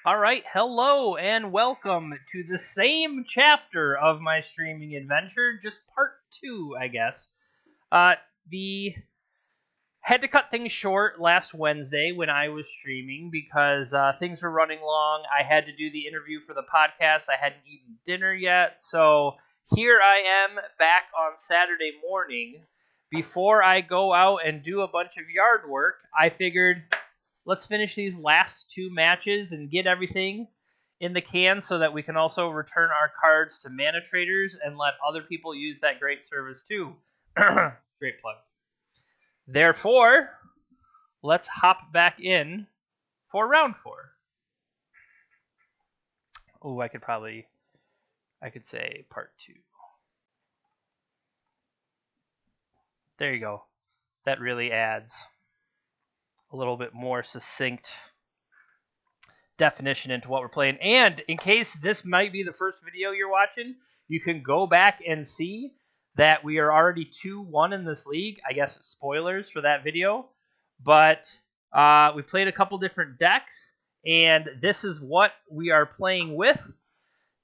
All right, hello and welcome to the same chapter of my streaming adventure, just part 2, I guess. The had to cut things short last Wednesday when I was streaming because things were running long. I had to do the interview for the podcast. I hadn't eaten dinner yet, so here I am back on Saturday morning. Before I go out and do a bunch of yard work, I figured let's finish these last 2 matches and get everything in the can so that we can also return our cards to Mana Traders and let other people use that great service too. Great plug. Therefore, let's hop back in for round 4. Oh, I could say part 2. There you go. That really adds a little bit more succinct definition into what we're playing. And in case this might be the first video you're watching, you can go back and see that we are already 2-1 in this league. I guess spoilers for that video. But we played a couple different decks, and this is what we are playing with.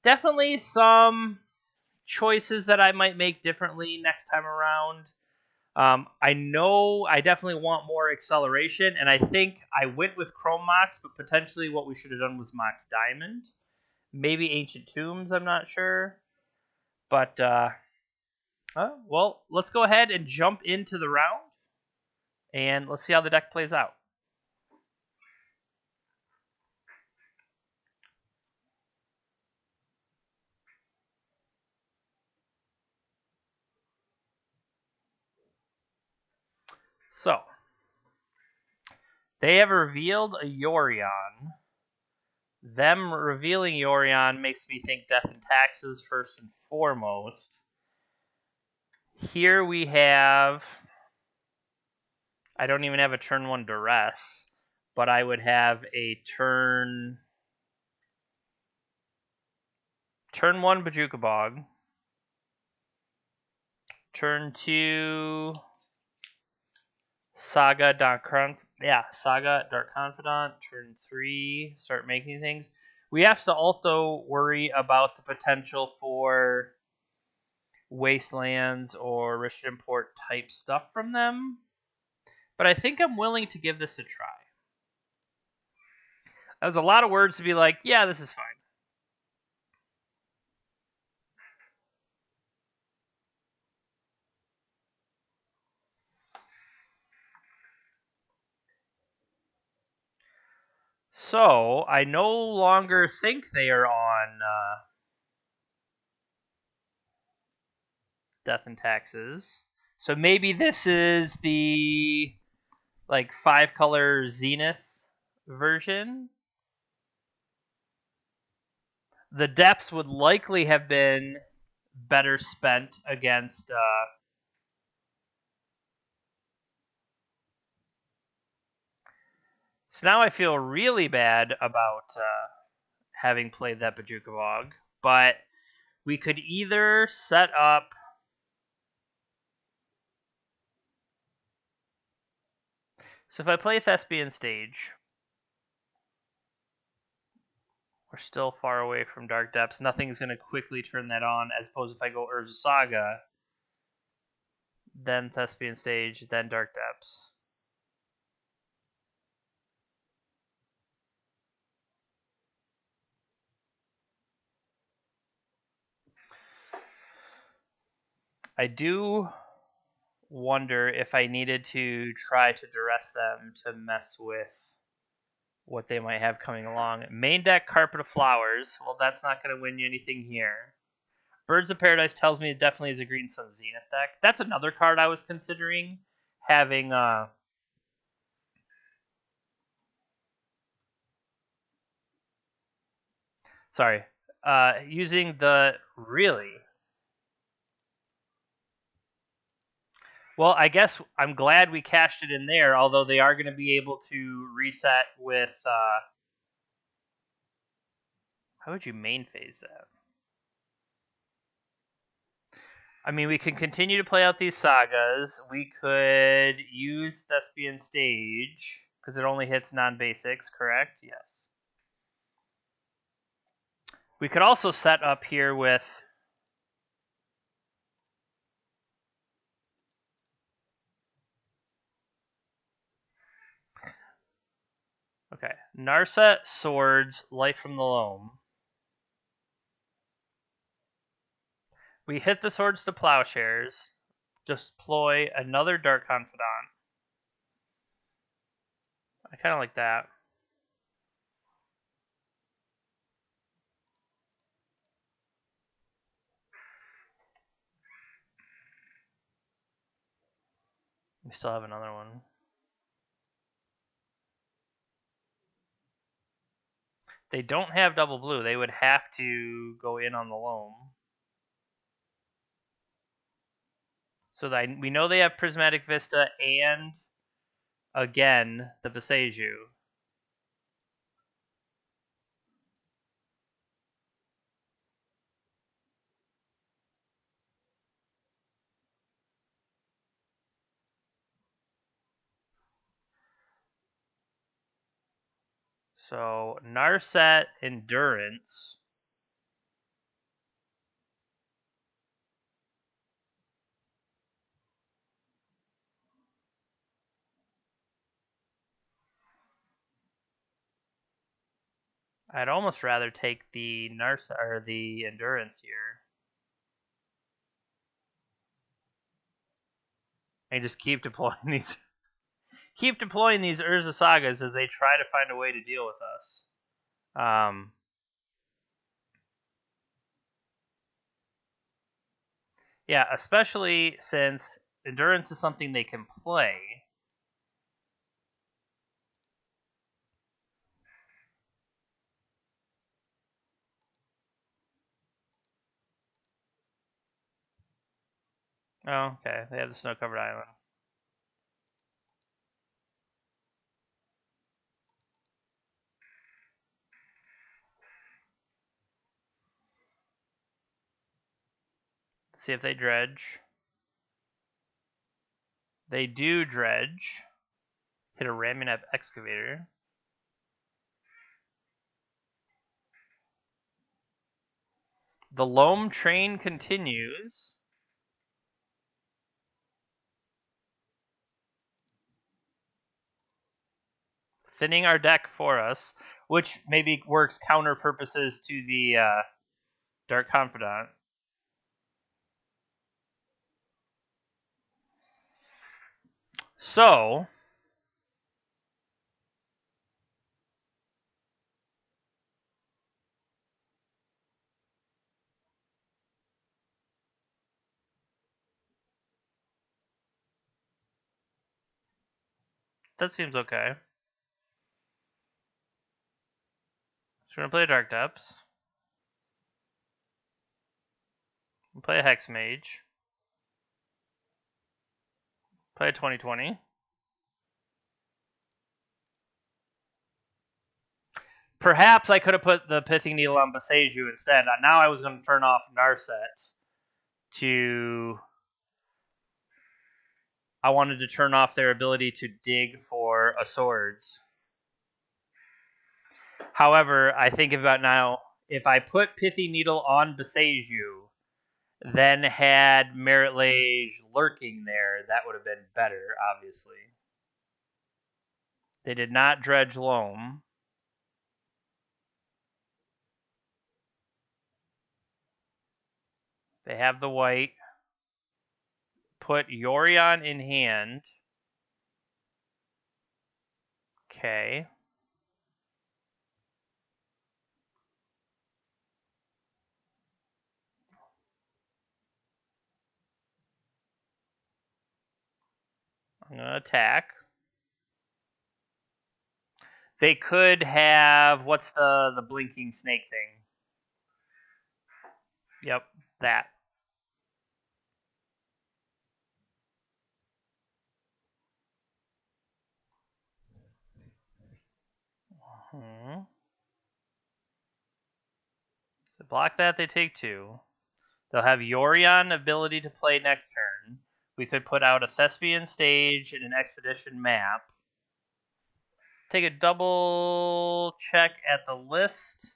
Definitely some choices that I might make differently next time around. I know I definitely want more acceleration, and I think I went with Chrome Mox, but potentially what we should have done was Mox Diamond. Maybe Ancient Tombs, I'm not sure. But, well, let's go ahead and jump into the round, and let's see how the deck plays out. So, they have revealed a Yorion. Them revealing Yorion makes me think Death and Taxes first and foremost. Here we have... I don't even have a turn 1 Duress, but I would have a turn 1 Bojuka Bog, turn 2 Saga Dark Confidant, turn 3 start making things. We have to also worry about the potential for Wastelands or Rich Import type stuff from them, but I think I'm willing to give this a try. That was a lot of words to be like, yeah, this is fine. So, I no longer think they are on Death and Taxes. So maybe this is the 5-color Zenith version. The depths would likely have been better spent against So now I feel really bad about having played that Bojuka Bog, but we could either set up So if I play Thespian Stage, we're still far away from Dark Depths. Nothing's going to quickly turn that on, as opposed if I go Urza Saga, then Thespian Stage, then Dark Depths. I do wonder if I needed to try to duress them to mess with what they might have coming along. Main deck, Carpet of Flowers. Well, that's not going to win you anything here. Birds of Paradise tells me it definitely is a Green Sun Zenith deck. That's another card I was considering having. Using the really. Well, I guess I'm glad we cashed it in there, although they are going to be able to reset with... How would you main phase that? I mean, we can continue to play out these sagas. We could use Thespian Stage, because it only hits non-basics, correct? Yes. We could also set up here with... Okay, Narset, Swords, Life from the Loam. We hit the Swords to Plowshares. Deploy another Dark Confidant. I kind of like that. We still have another one. They don't have double blue. They would have to go in on the loam. So that we know they have Prismatic Vista and, again, the Boseiju. So, Narset, Endurance. I'd almost rather take the Narset or the Endurance here. And just keep deploying these. Keep deploying these Urza Sagas as they try to find a way to deal with us. Yeah, especially since Endurance is something they can play. Oh, okay. They have the snow-covered island. Let's see if they dredge. They do dredge. Hit a Ramunap Excavator. The Loam train continues. Thinning our deck for us, which maybe works counter purposes to the Dark Confidant. So, that seems okay. So we're going to play a Dark Depths. We'll play a Hex Mage. Play a 2020. Perhaps I could have put the Pithing Needle on Boseiju instead. Now I was going to turn off Narset to... I wanted to turn off their ability to dig for a Swords. However, I think about now, if I put Pithy Needle on Boseiju, then had Merit Lage lurking there, that would have been better, obviously. They did not dredge Loam. They have the white. Put Yorion in hand. Okay. I'm going to attack. They could have... What's the blinking snake thing? Yep, that. So block that, they take 2. They'll have Yorion ability to play next turn. We could put out a Thespian stage and an Expedition map. Take a double check at the list.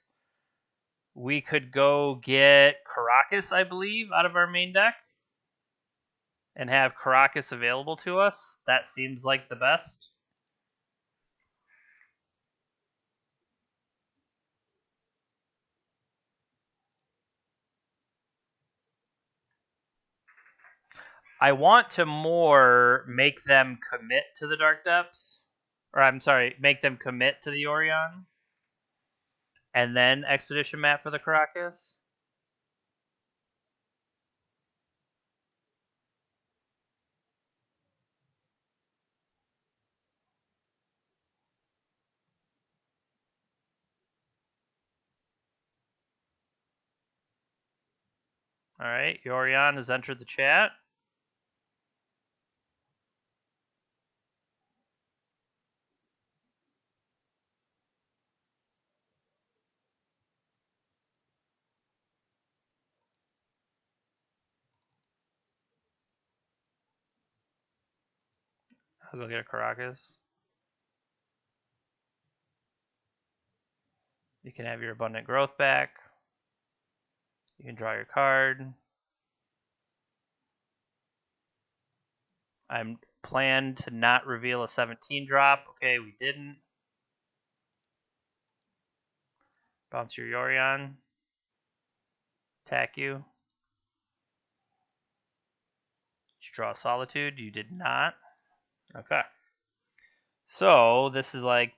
We could go get Karakas, I believe, out of our main deck and have Karakas available to us. That seems like the best. I want to more make them commit to the Dark Depths. Or, I'm sorry, make them commit to the Orion. And then Expedition Map for the Karakas. All right, Yorion has entered the chat. I'll go get a Karakas. You can have your Abundant Growth back. You can draw your card. I'm planned to not reveal a 17 drop. Okay, we didn't. Bounce your Yorion. Attack you. Did you draw Solitude? You did not. Okay. So, this is like...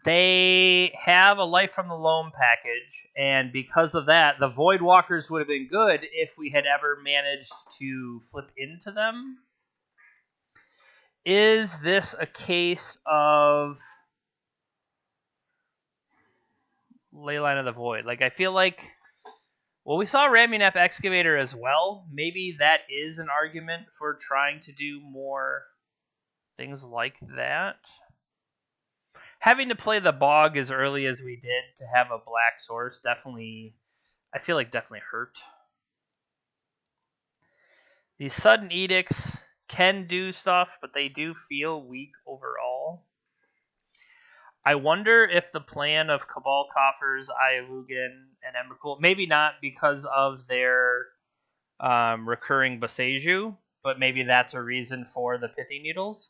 They have a Life from the Loam package, and because of that, the Voidwalkers would have been good if we had ever managed to flip into them. Is this a case of Leyline of the Void? Like, I feel like, well, we saw Ramunap Excavator as well. Maybe that is an argument for trying to do more things like that. Having to play the Bog as early as we did to have a black source definitely, I feel like definitely hurt. These sudden edicts can do stuff, but they do feel weak overall. I wonder if the plan of Cabal Coffers, Ayavugan, and Emrakul, maybe not because of their recurring Boseiju, but maybe that's a reason for the Pithy Needles.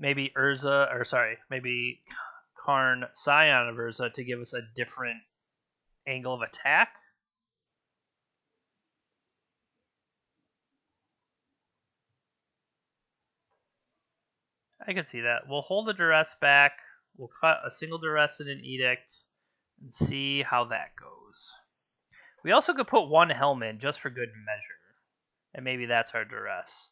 Maybe maybe Karn Scion of Urza to give us a different angle of attack. I can see that. We'll hold a duress back. We'll cut a single duress in an edict and see how that goes. We also could put one helm in just for good measure. And maybe that's our duress.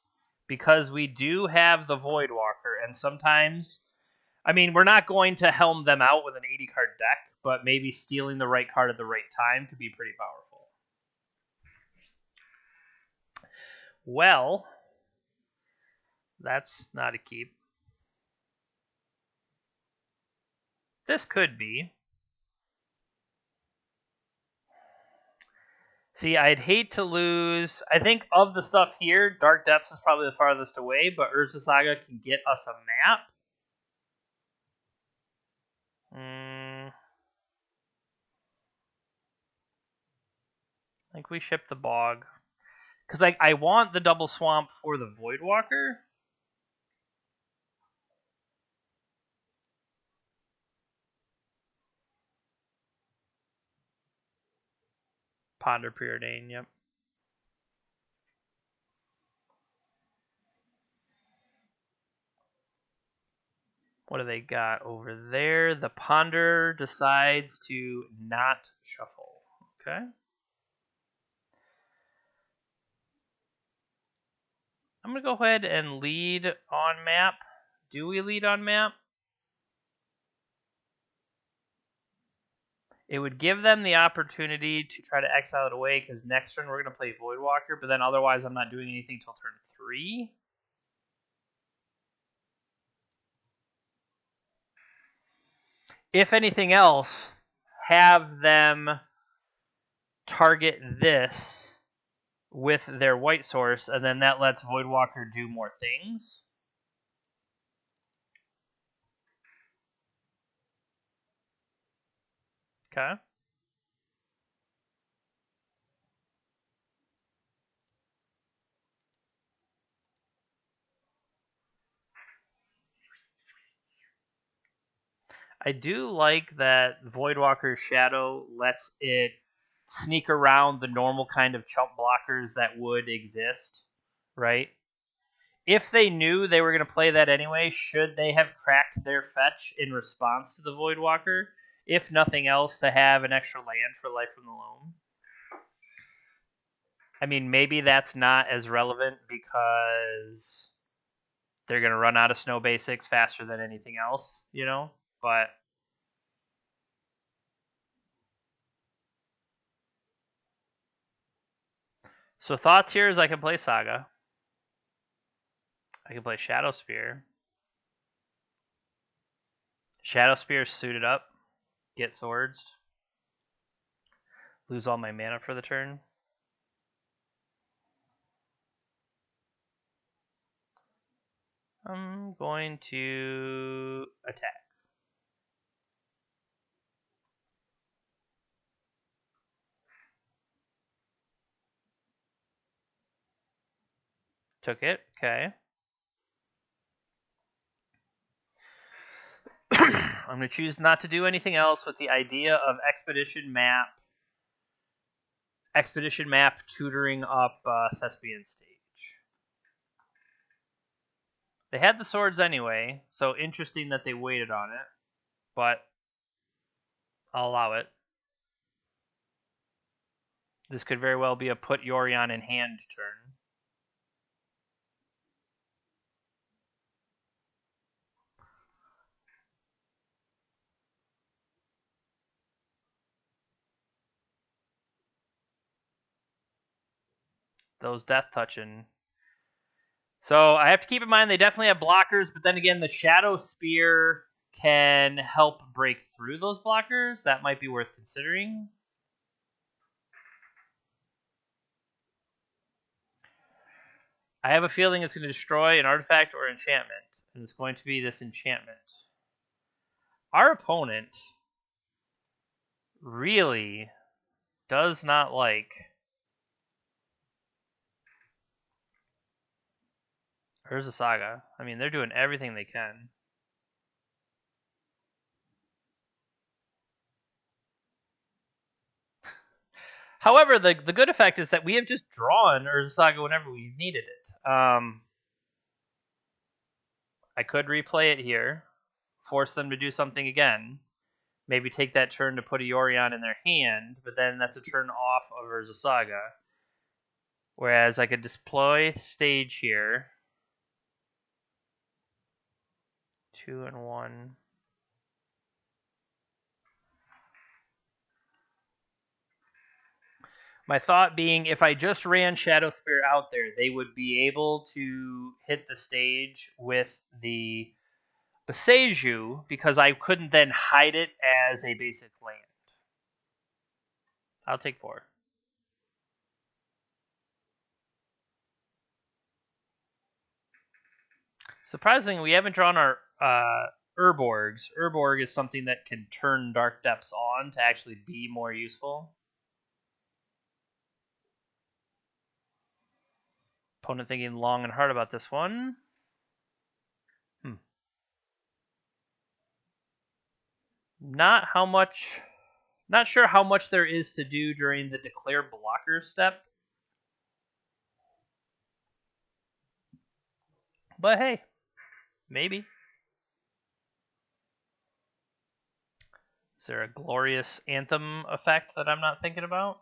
Because we do have the Voidwalker, and sometimes, I mean, we're not going to helm them out with an 80 card deck, but maybe stealing the right card at the right time could be pretty powerful. Well, that's not a keep. This could be. See, I'd hate to lose. I think of the stuff here, Dark Depths is probably the farthest away, but Urza Saga can get us a map. I think we ship the Bog. Because like, I want the Double Swamp for the Voidwalker. Ponder Preordain, yep. What do they got over there? The Ponder decides to not shuffle. Okay. I'm going to go ahead and lead on map. Do we lead on map? It would give them the opportunity to try to exile it away, because next turn we're going to play Voidwalker, but then otherwise I'm not doing anything till turn 3. If anything else, have them target this with their white source, and then that lets Voidwalker do more things. Okay. I do like that Voidwalker's Shadow lets it sneak around the normal kind of chump blockers that would exist, right? If they knew they were going to play that anyway, should they have cracked their fetch in response to the Voidwalker? If nothing else, to have an extra land for Life from the Loam. I mean, maybe that's not as relevant because they're going to run out of snow basics faster than anything else, you know? But so thoughts here is I can play Saga. I can play Shadow Spear. Shadow Spear suited up. Get swords. Lose all my mana for the turn. I'm going to attack. Took it. Okay. I'm going to choose not to do anything else with the idea of Expedition Map tutoring up Thespian Stage. They had the swords anyway, so interesting that they waited on it, but I'll allow it. This could very well be a put Yorion in hand turn. Those death touching. So I have to keep in mind they definitely have blockers, but then again, the Shadow Spear can help break through those blockers. That might be worth considering. I have a feeling it's going to destroy an artifact or enchantment, and it's going to be this enchantment. Our opponent really does not like Urza Saga. I mean, they're doing everything they can. However, the good effect is that we have just drawn Urza Saga whenever we needed it. I could replay it here, force them to do something again, maybe take that turn to put a Yorion in their hand, but then that's a turn off of Urza Saga. Whereas I could deploy stage here. 2 and 1. My thought being, if I just ran Shadow Spear out there, they would be able to hit the stage with the Boseiju because I couldn't then hide it as a basic land. I'll take 4. Surprisingly, we haven't drawn our Urborgs. Urborg is something that can turn Dark Depths on to actually be more useful. Opponent thinking long and hard about this one. Not sure how much there is to do during the declare blocker step. But hey, maybe. Is there a glorious anthem effect that I'm not thinking about?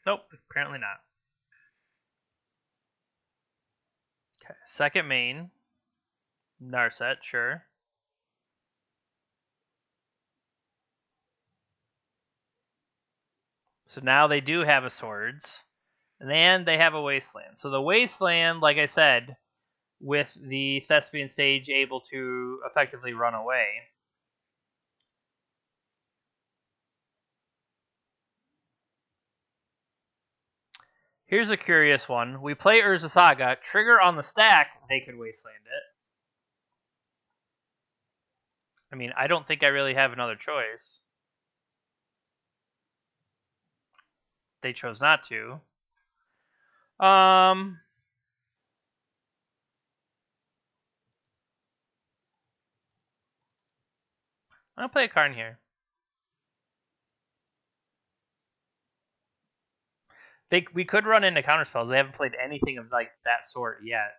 Nope, apparently not. Okay, second main. Narset, sure. So now they do have a swords. And then they have a wasteland. So the wasteland, like I said, with the Thespian stage able to effectively run away. Here's a curious one. We play Urza Saga, trigger on the stack, they could Wasteland it. I mean, I don't think I really have another choice. They chose not to. I'm gonna play a card in here. We could run into counterspells. They haven't played anything of like that sort yet.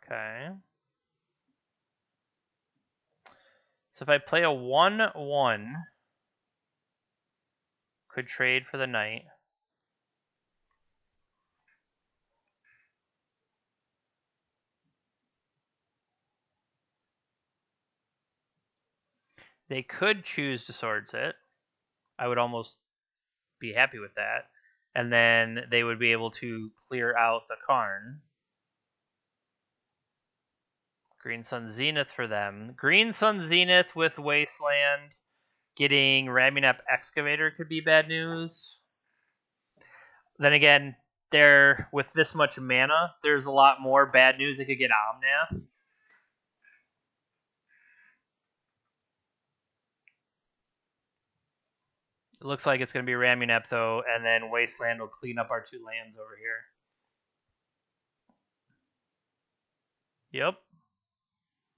Okay. So if I play a 1/1, could trade for the knight. They could choose to Swords it. I would almost be happy with that. And then they would be able to clear out the Karn. Green Sun Zenith for them. Green Sun Zenith with Wasteland. Getting Ramunap Excavator could be bad news. Then again, there with this much mana, there's a lot more bad news. They could get Omnath. It looks like it's going to be Ramunap, though, and then Wasteland will clean up our 2 lands over here. Yep.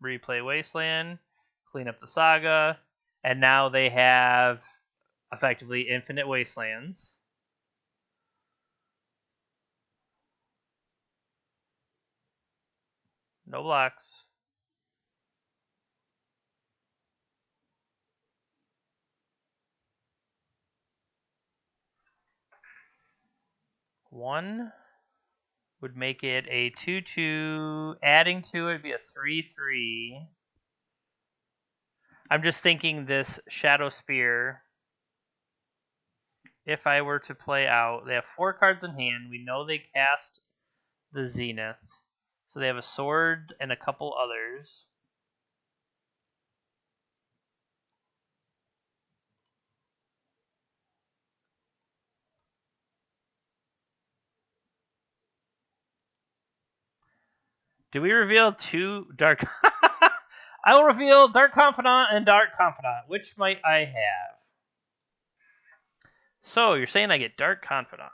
Replay Wasteland, clean up the Saga, and now they have effectively infinite Wastelands. No blocks. One would make it a 2/2. Adding to it would be a 3/3. I'm just thinking this Shadow Spear. If I were to play out, they have 4 cards in hand. We know they cast the Zenith. So they have a sword and a couple others. Do we reveal 2 Dark... I will reveal Dark Confidant and Dark Confidant. Which might I have? So, you're saying I get Dark Confidant.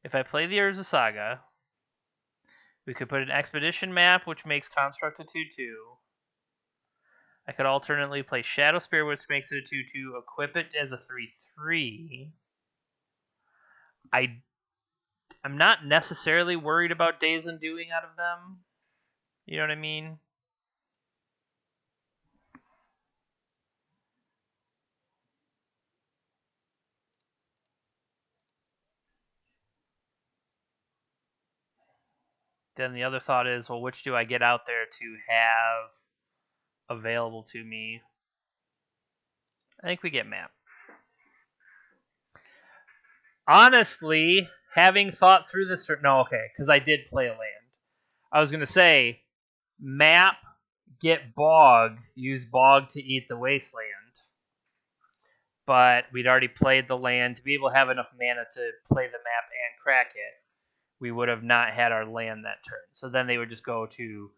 If I play the Urza Saga, we could put an Expedition map, which makes Construct a 2/2. I could alternately play Shadow Spear, which makes it a 2/2, equip it as a 3/3. I'm not necessarily worried about Days Undoing out of them. You know what I mean? Then the other thought is, well, which do I get out there to have available to me? I think we get map. Honestly, having thought through this, no, okay, because I did play a land. I was gonna say, map, get Bog, use Bog to eat the Wasteland. But we'd already played the land to be able to have enough mana to play the map and crack it. We would have not had our land that turn. So then they would just go to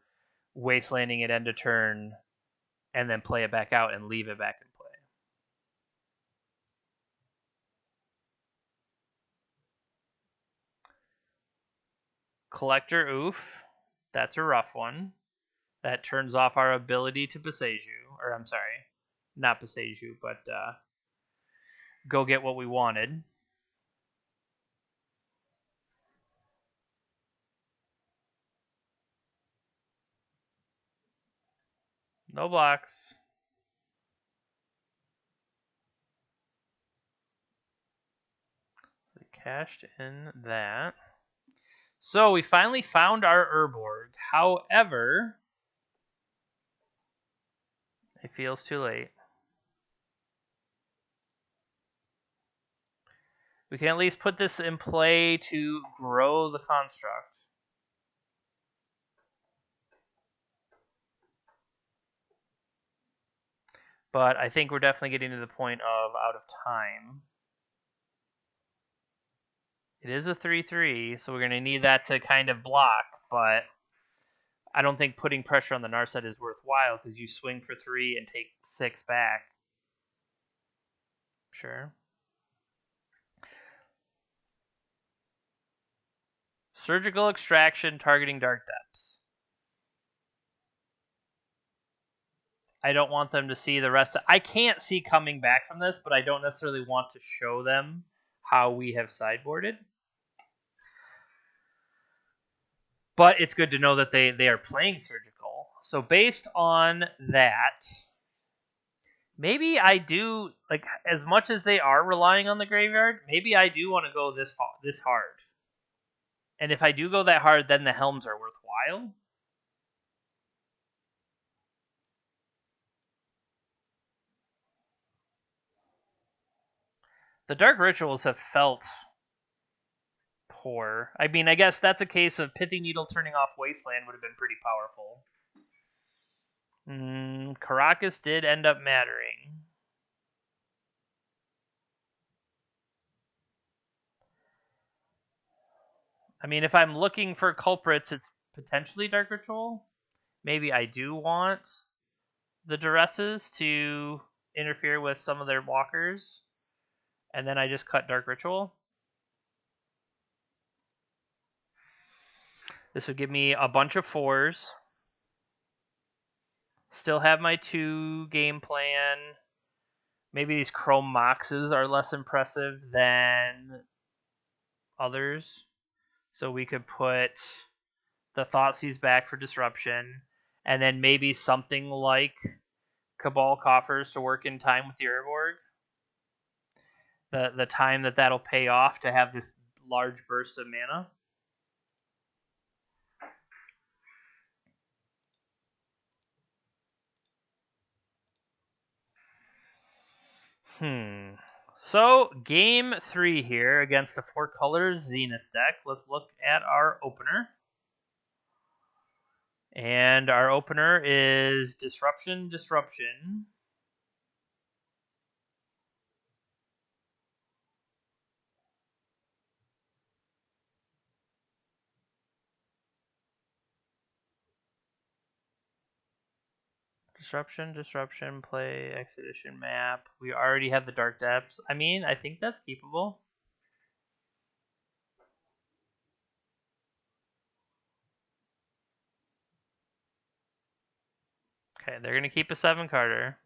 Wastelanding at end of turn, and then play it back out and leave it back in play. Collector, oof. That's a rough one. That turns off our ability to Boseiju. Or, I'm sorry, not Boseiju, but go get what we wanted. No blocks. We cashed in that. So we finally found our Urborg. However, it feels too late. We can at least put this in play to grow the construct. But I think we're definitely getting to the point of out of time. It is a 3-3, so we're going to need that to kind of block, but I don't think putting pressure on the Narset is worthwhile because you swing for 3 and take 6 back. Sure. Surgical extraction targeting dark depths. I don't want them to see the rest. I can't see coming back from this, but I don't necessarily want to show them how we have sideboarded. But it's good to know that they are playing surgical. So based on that, maybe I do, like, as much as they are relying on the graveyard, maybe I do want to go this hard. And if I do go that hard, then the Helms are worthwhile. The Dark Rituals have felt poor. I mean, I guess that's a case of Pithing Needle turning off Wasteland would have been pretty powerful. Karakas did end up mattering. I mean, if I'm looking for culprits, it's potentially Dark Ritual. Maybe I do want the Duresses to interfere with some of their walkers, and then I just cut Dark Ritual. This would give me a bunch of 4s. Still have my 2 game plan. Maybe these Chrome Moxes are less impressive than others. So we could put the Thoughtseize back for disruption, and then maybe something like Cabal Coffers to work in time with the Urborg. The time that'll pay off to have this large burst of mana. So, game 3 here against the 4 colors Zenith deck. Let's look at our opener. And our opener is Disruption. Disruption. Disruption, play Expedition map. We already have the Dark Depths. I mean, I think that's keepable. Okay, they're going to keep a 7-carder.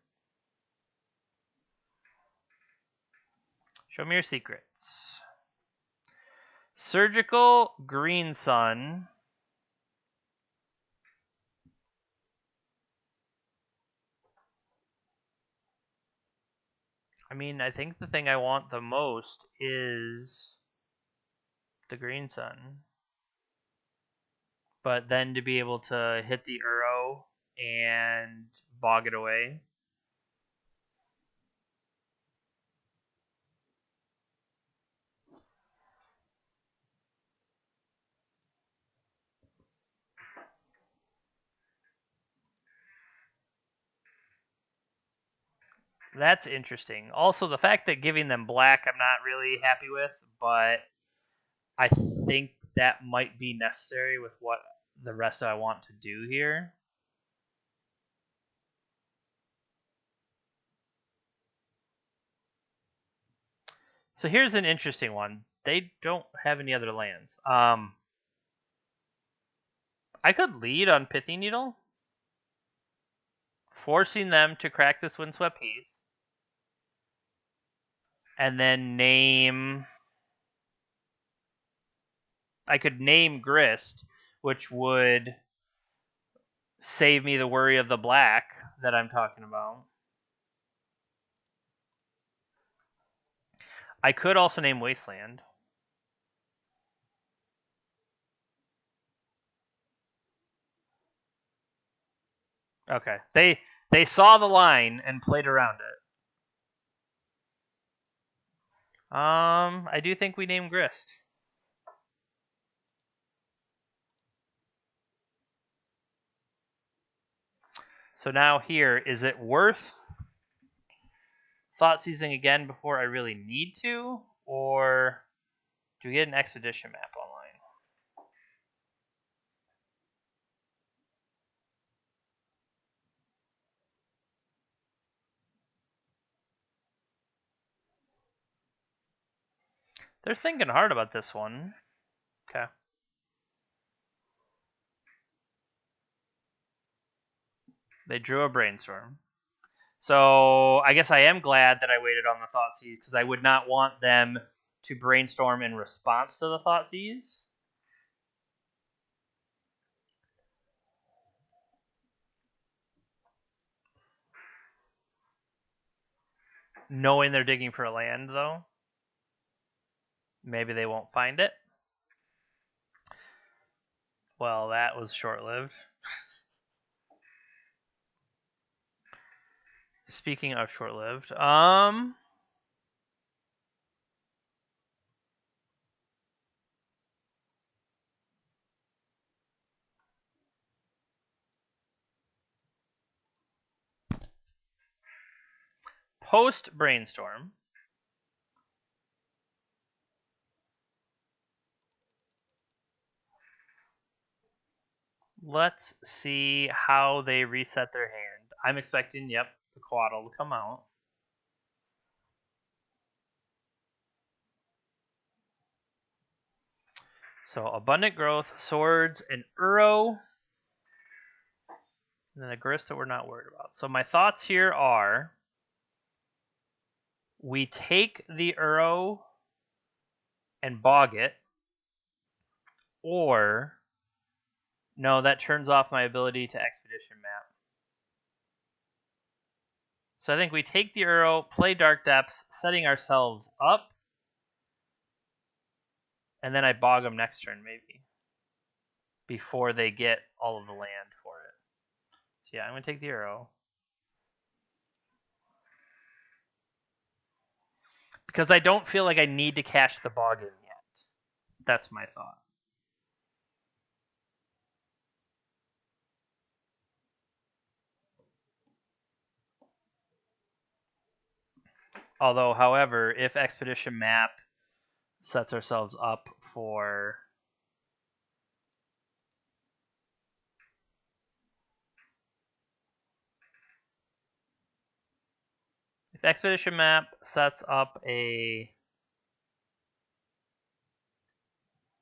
Show me your secrets. Surgical Green Sun. I mean, I think the thing I want the most is the Green Sun. But then to be able to hit the Uro and bog it away. That's interesting. Also, the fact that giving them black I'm not really happy with, but I think that might be necessary with what the rest I want to do here. So here's an interesting one. They don't have any other lands. I could lead on Pithing Needle, forcing them to crack this Windswept Heath, and then name... I could name Grist, which would save me the worry of the black that I'm talking about. I could also name Wasteland. Okay. They saw the line and played around it. I do think we name Grist. So now here, is it worth thought seizing again before I really need to, or do we get an expedition map online? They're thinking hard about this one. Okay. They drew a brainstorm. So I guess I am glad that I waited on the Thoughtseize, because I would not want them to brainstorm in response to the Thoughtseize. Knowing they're digging for a land, though. Maybe they won't find it. Well, that was short-lived. Speaking of short-lived, post brainstorm, let's see how they reset their hand. I'm expecting, yep, the Quaddle to come out. So Abundant Growth, Swords, and Uro. And then a Grist that we're not worried about. So my thoughts here are, we take the Uro and bog it, or no, that turns off my ability to expedition map. So I think we take the Uro, play Dark Depths, setting ourselves up, and then I bog them next turn, maybe, before they get all of the land for it. So yeah, I'm going to take the Uro. Because I don't feel like I need to cash the bog in yet. That's my thought. Although, however, if Expedition Map sets ourselves up for... If Expedition Map sets up a...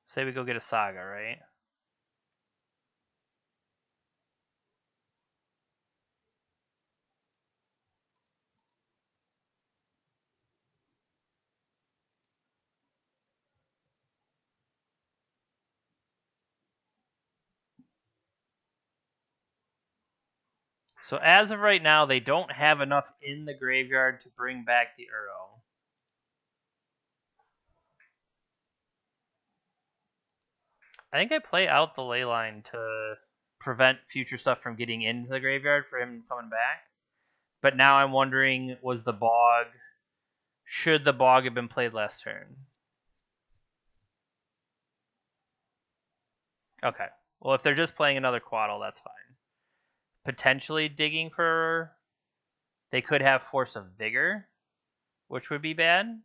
Say we go get a Saga, right? So as of right now, they don't have enough in the graveyard to bring back the Uro. I think I play out the Leyline to prevent future stuff from getting into the graveyard for him coming back. But now I'm wondering, was the bog... Should the bog have been played last turn? Okay. Well, if they're just playing another Quaddle, that's fine. Potentially digging for... They could have Force of Vigor, which would be bad.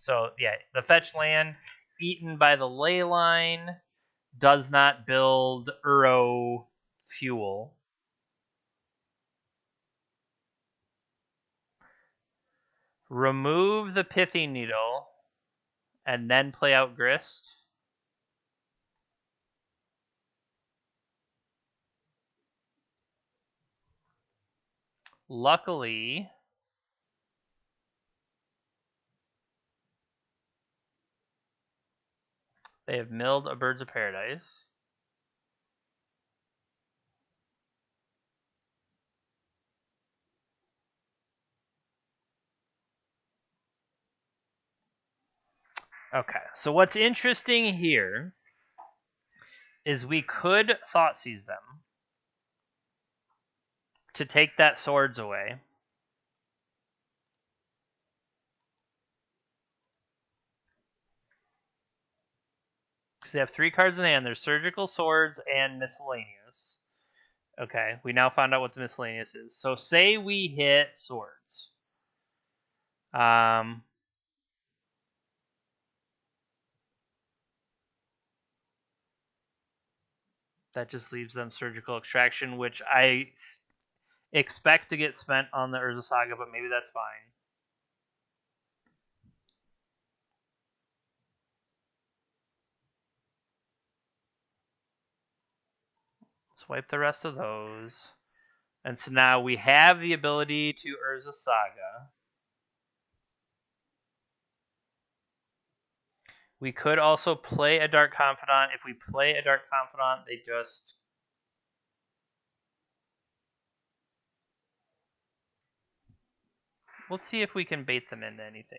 So, yeah, the fetch land eaten by the Leyline does not build Uro fuel. Remove the Pithing Needle and then play out Grist. Luckily, they have milled a Birds of Paradise. Okay, so what's interesting here is we could Thoughtseize them. to take that swords away. Because they have 3 cards in hand. There's surgical, swords, and miscellaneous. Okay, we now found out what the miscellaneous is. So say we hit swords. That just leaves them surgical extraction, which I expect to get spent on the Urza Saga, but maybe that's fine. Swipe the rest of those. And so now we have the ability to Urza Saga. We could also play a Dark Confidant. If we play a Dark Confidant, they just... Let's see if we can bait them into anything.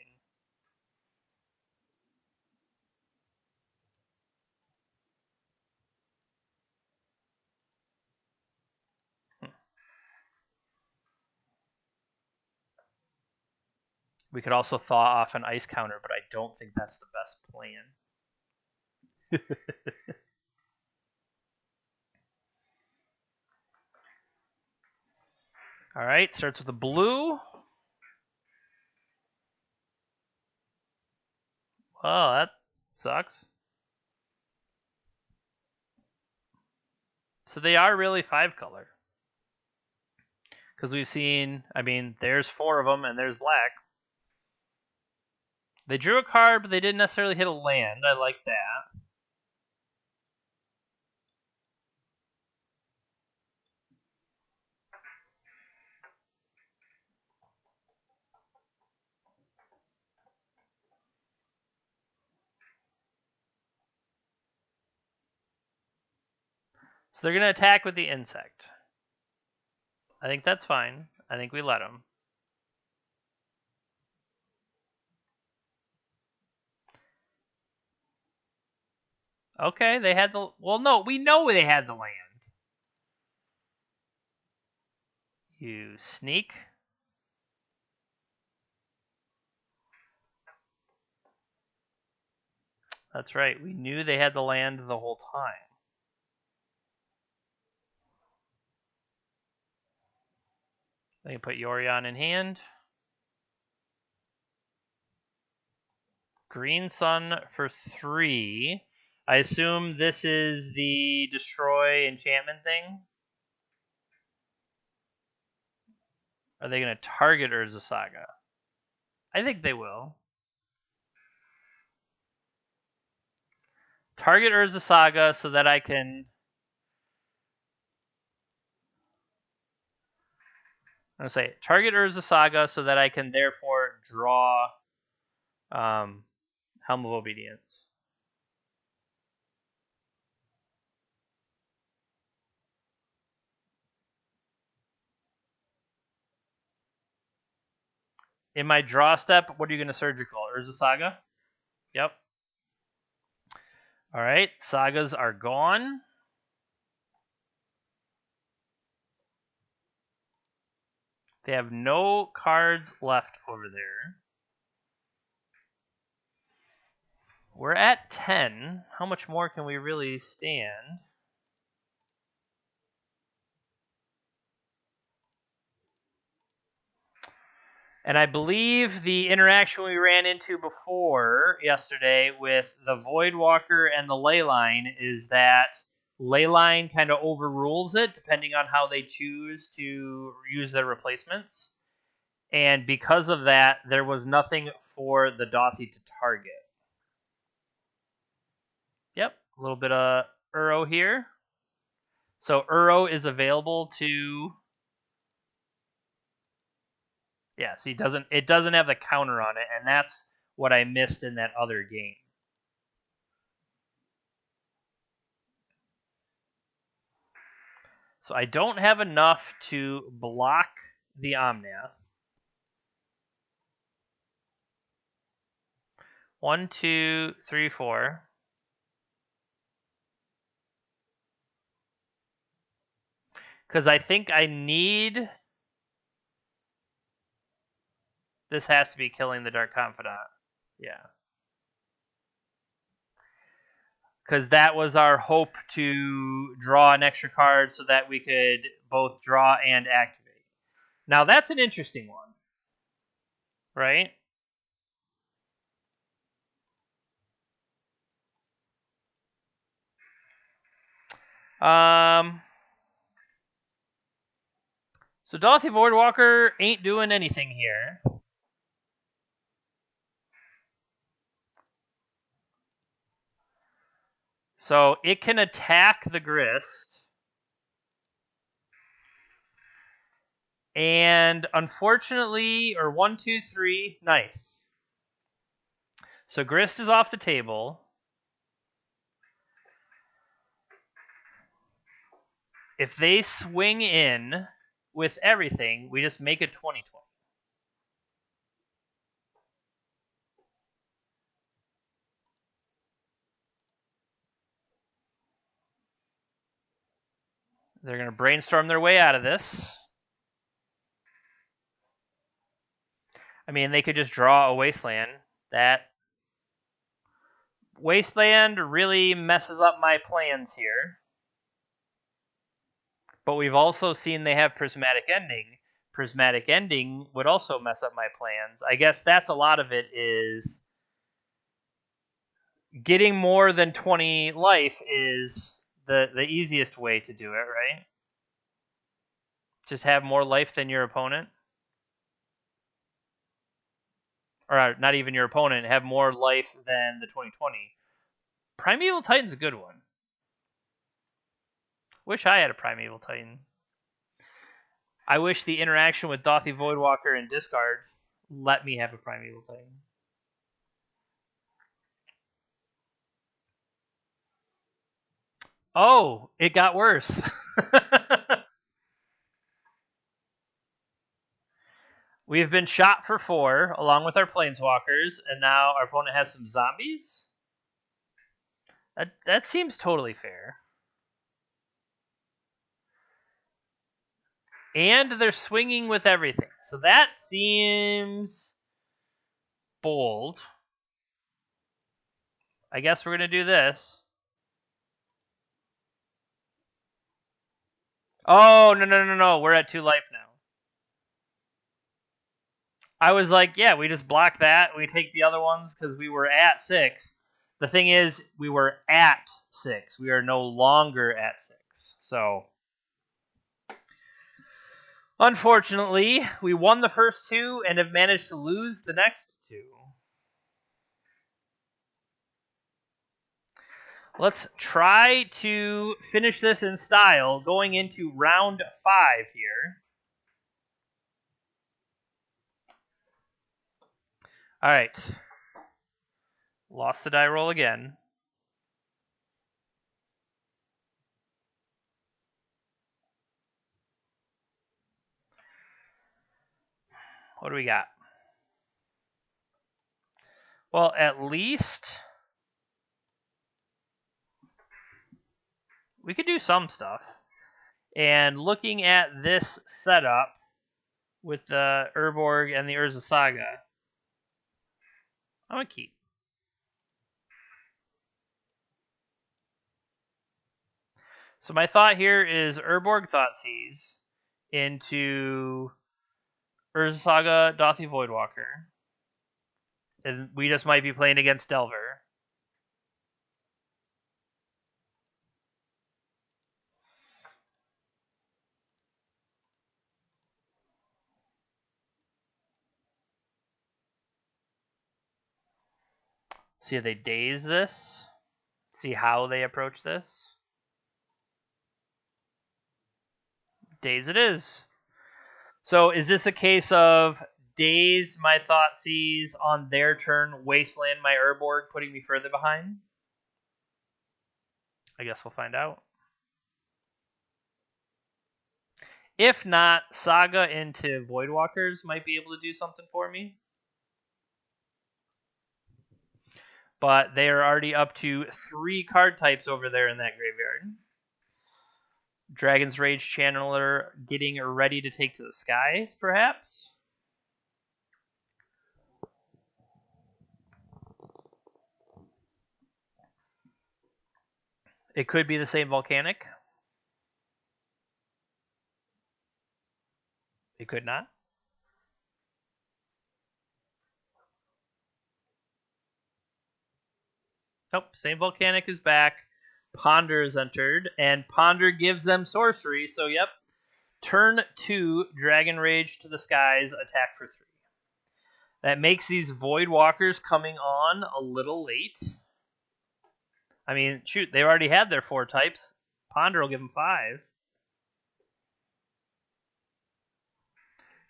We could also thaw off an ice counter, but I don't think that's the best plan. All right, starts with a blue. Oh, that sucks. So they are really 5-color. Because we've seen, I mean, there's 4 of them, and there's black. They drew a card, but they didn't necessarily hit a land. I like that. So they're going to attack with the insect. I think that's fine. I think we let them. Okay, they had the... Well, no, we know they had the land. You sneak. That's right. We knew they had the land the whole time. They can put Yorion in hand. Green Sun for 3. I assume this is the destroy enchantment thing. Are they going to target Urza Saga? I think they will. Target Urza Saga so that I can... I'm going to say target Urza Saga so that I can therefore draw Helm of Obedience. In my draw step, what are you going to surgical? Urza Saga? Yep. All right, sagas are gone. They have no cards left over there. We're at 10. How much more can we really stand? And I believe the interaction we ran into before yesterday with the Voidwalker and the Leyline is that Leyline kind of overrules it depending on how they choose to use their replacements. And because of that, there was nothing for the Dauthi to target. Yep, a little bit of Uro here. So Uro is available to... Yeah, see, it doesn't have the counter on it, and that's what I missed in that other game. So I don't have enough to block the Omnath. 1, 2, 3, 4. Because I think I need... This has to be killing the Dark Confidant. Yeah. Because that was our hope, to draw an extra card so that we could both draw and activate. Now that's an interesting one. Right? So Dauthi Voidwalker ain't doing anything here. So it can attack the Grist. And unfortunately, or 1, 2, 3, nice. So Grist is off the table. If they swing in with everything, we just make it 20-20. They're going to brainstorm their way out of this. I mean, they could just draw a Wasteland. That Wasteland really messes up my plans here. But we've also seen they have Prismatic Ending. Prismatic Ending would also mess up my plans. I guess that's a lot of it, is getting more than 20 life is the easiest way to do it, right? Just have more life than your opponent. Or not even your opponent, have more life than the 20/20. Primeval Titan's a good one. Wish I had a Primeval Titan. I wish the interaction with Dauthi Voidwalker and discard let me have a Primeval Titan. Oh, it got worse. We have been shot for 4, along with our Planeswalkers, and now our opponent has some zombies? That seems totally fair. And they're swinging with everything. So that seems bold. I guess we're going to do this. Oh, no. We're at 2 life now. I was like, yeah, we just block that. We take the other ones because we were at 6. The thing is, we were at 6. We are no longer at 6. So, unfortunately, we won the first 2 and have managed to lose the next 2. Let's try to finish this in style going into round 5 here. All right. Lost the die roll again. What do we got? Well, at least we could do some stuff. And looking at this setup with the Urborg and the Urza Saga, I'm going to keep. So my thought here is Urborg Thoughtseize into Urza Saga Dauthi Voidwalker. And we just might be playing against Delver. See if they daze this. See how they approach this. Daze it is. So is this a case of daze my Thoughtseize on their turn, wasteland my Urborg, putting me further behind? I guess we'll find out. If not, Saga into Voidwalkers might be able to do something for me. But they are already up to 3 card types over there in that graveyard. Dragon's Rage Channeler getting ready to take to the skies, perhaps? It could be the same Volcanic. It could not. Nope, same Volcanic is back. Ponder is entered, and Ponder gives them sorcery, so yep. Turn 2, Dragon Rage to the skies, attack for 3. That makes these Void Walkers coming on a little late. I mean, shoot, they already had their 4 types. Ponder will give them 5.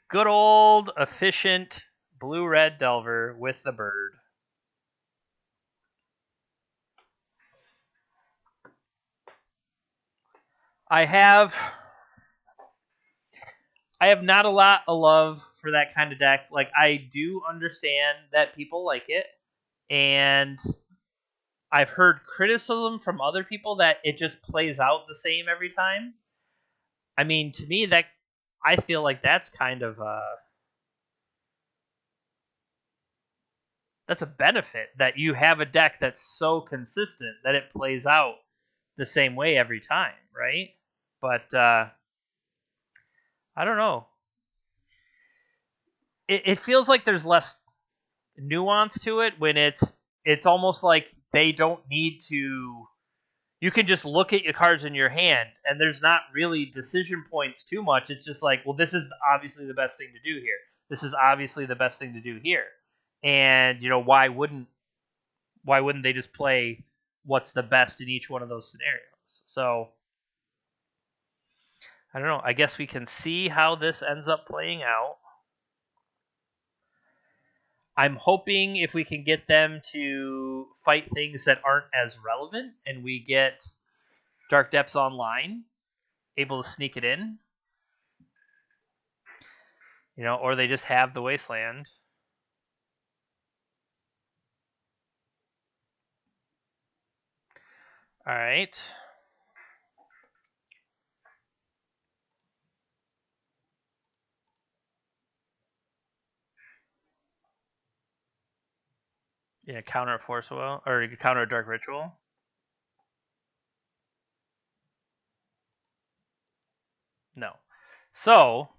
Good old, efficient, blue-red Delver with the bird. I have not a lot of love for that kind of deck. Like, I do understand that people like it, and I've heard criticism from other people that it just plays out the same every time. I mean, to me, that I feel like that's kind of that's a benefit, that you have a deck that's so consistent that it plays out the same way every time, right? But I don't know. It feels like there's less nuance to it when it's almost like they don't need to. You can just look at your cards in your hand, and there's not really decision points too much. It's just like, well, this is obviously the best thing to do here. This is obviously the best thing to do here. And why wouldn't they just play what's the best in each one of those scenarios? So I don't know. I guess we can see how this ends up playing out. I'm hoping if we can get them to fight things that aren't as relevant, and we get Dark Depths Online, able to sneak it in, or they just have the Wasteland. All right. Yeah, counter a Force Will, or you could counter a Dark Ritual. No. So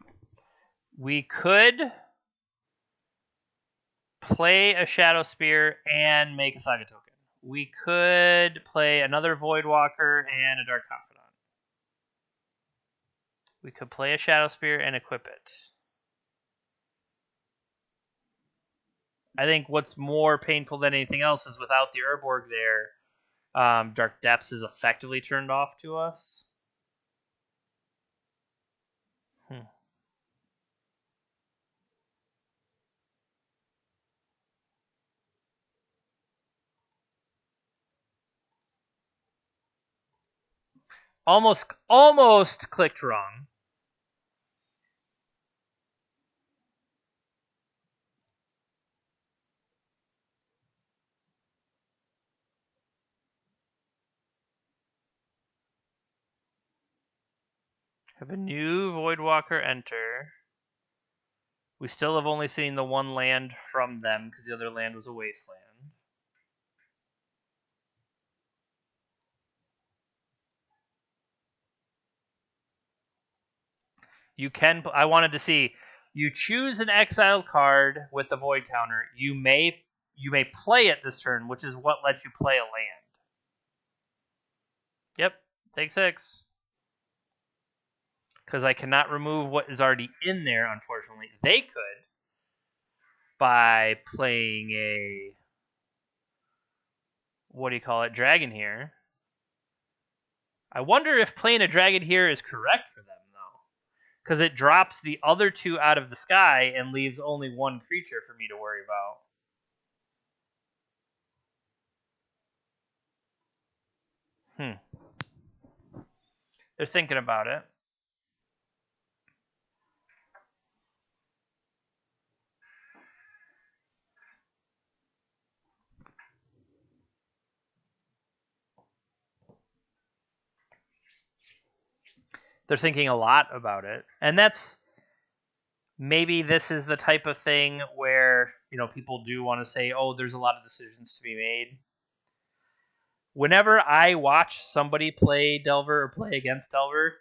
we could play a Shadow Spear and make a Saga token. We could play another Void Walker and a Dark Confidant. We could play a Shadow Spear and equip it. I think what's more painful than anything else is without the Urborg there, Dark Depths is effectively turned off to us. Almost clicked wrong. Have a new Voidwalker enter. We still have only seen the one land from them because the other land was a wasteland. You can. I wanted to see. You choose an exiled card with the void counter. You may play it this turn, which is what lets you play a land. Yep, take 6. Because I cannot remove what is already in there, unfortunately. They could by playing a dragon here. I wonder if playing a dragon here is correct for them, though. Because it drops the other 2 out of the sky and leaves only 1 creature for me to worry about. They're thinking about it. They're thinking a lot about it. And that's maybe this is the type of thing where, people do want to say, oh, there's a lot of decisions to be made. Whenever I watch somebody play Delver or play against Delver,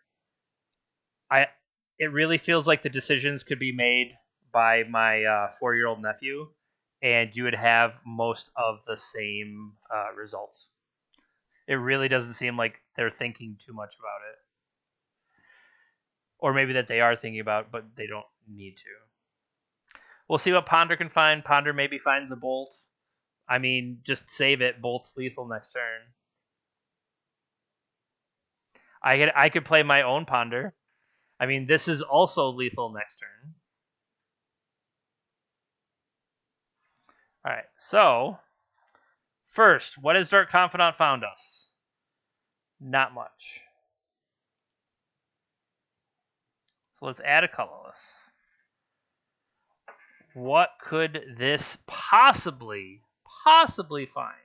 it really feels like the decisions could be made by my 4-year-old nephew, and you would have most of the same results. It really doesn't seem like they're thinking too much about it. Or maybe that they are thinking about it, but they don't need to. We'll see what Ponder can find. Ponder maybe finds a Bolt. I mean, just save it. Bolt's lethal next turn. I could play my own Ponder. I mean, this is also lethal next turn. All right, so first, what has Dark Confidant found us? Not much. So let's add a colorless. What could this possibly find?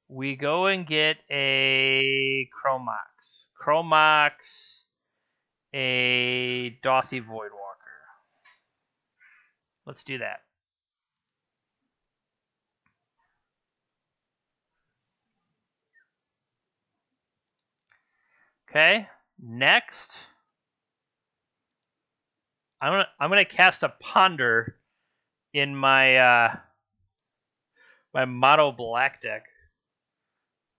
We go and get a Chromox. Chromox, a Dauthi Voidwalker. Let's do that. Okay, next, I'm gonna cast a Ponder in my my Mono Black deck.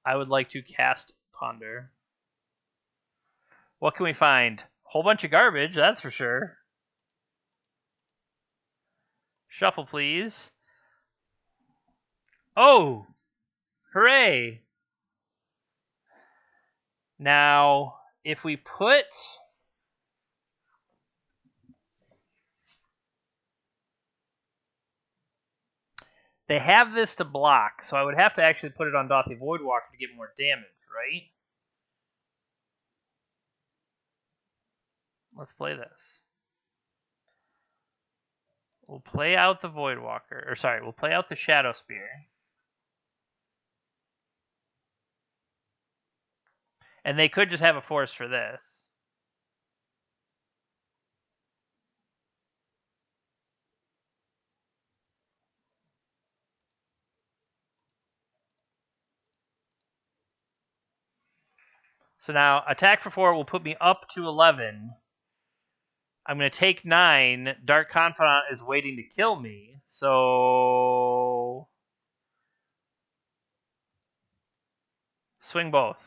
I would like to cast Ponder. What can we find? Whole bunch of garbage, that's for sure. Shuffle, please. Oh, hooray! Now, if we put they have this to block, so I would have to actually put it on Dauthi Voidwalker to get more damage, right? Let's play this. We'll play out the Voidwalker, we'll play out the Shadow Spear. And they could just have a force for this. So now, attack for 4 will put me up to 11. I'm going to take 9. Dark Confidant is waiting to kill me. So swing both.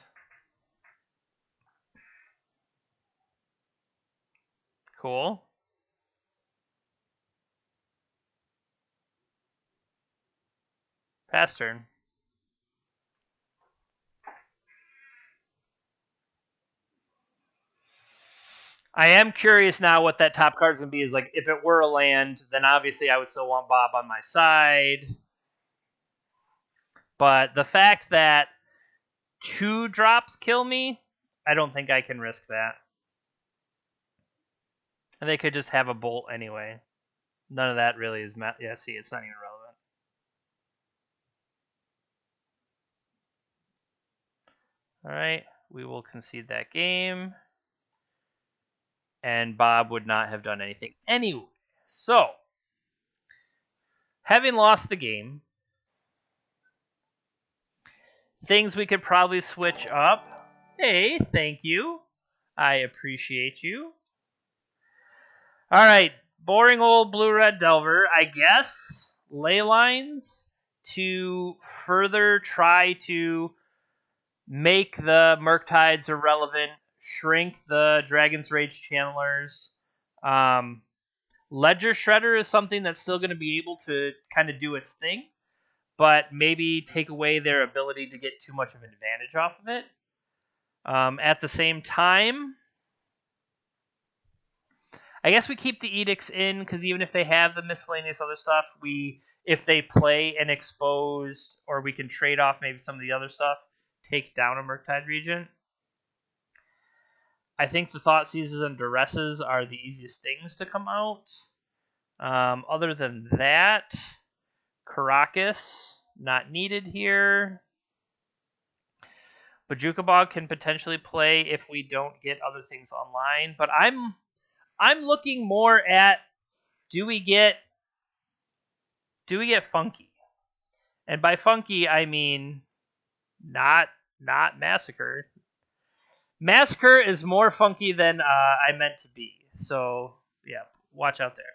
Cool. Pass turn. I am curious now what that top card's going to be. Is like, if it were a land, then obviously I would still want Bob on my side. But the fact that 2 drops kill me, I don't think I can risk that. And they could just have a Bolt anyway. None of that really is... Yeah, see, it's not even relevant. Alright, we will concede that game. And Bob would not have done anything anyway. So, having lost the game, things we could probably switch up. Hey, thank you. I appreciate you. Alright, boring old blue-red Delver, I guess. Ley lines to further try to make the Murktides irrelevant, shrink the Dragon's Rage channelers. Ledger Shredder is something that's still going to be able to kind of do its thing, but maybe take away their ability to get too much of an advantage off of it. At the same time, I guess we keep the Edicts in, because even if they have the miscellaneous other stuff, if they play an Exposed, or we can trade off maybe some of the other stuff, take down a Murktide Regent. I think the Thought Seizes and Duresses are the easiest things to come out. Other than that, Karakas, not needed here. Bojuka Bog can potentially play if we don't get other things online, but I'm looking more at do we get funky? And by funky I mean not Massacre. Massacre is more funky than I meant to be. So yeah, watch out there.